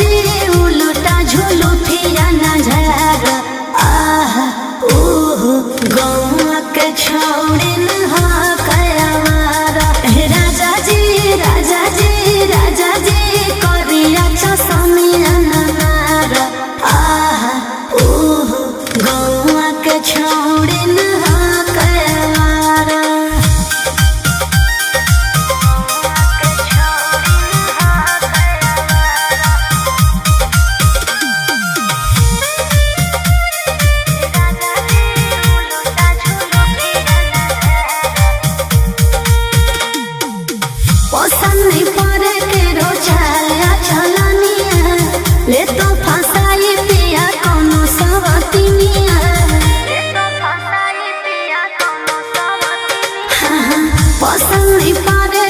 जी उलटा झुलू फिरा नजर आह ओह गौवा के छोड़िन हा कयावारा राजा जी राजा जी राजा जी करिया चसमिया नार आह ओह गौवा के छोड़िन हा कयावारा नहीं पड़े के रोचाया चलनिया ले तो फसाई पिया कोनो सवतिनिया पसंद नहीं पड़े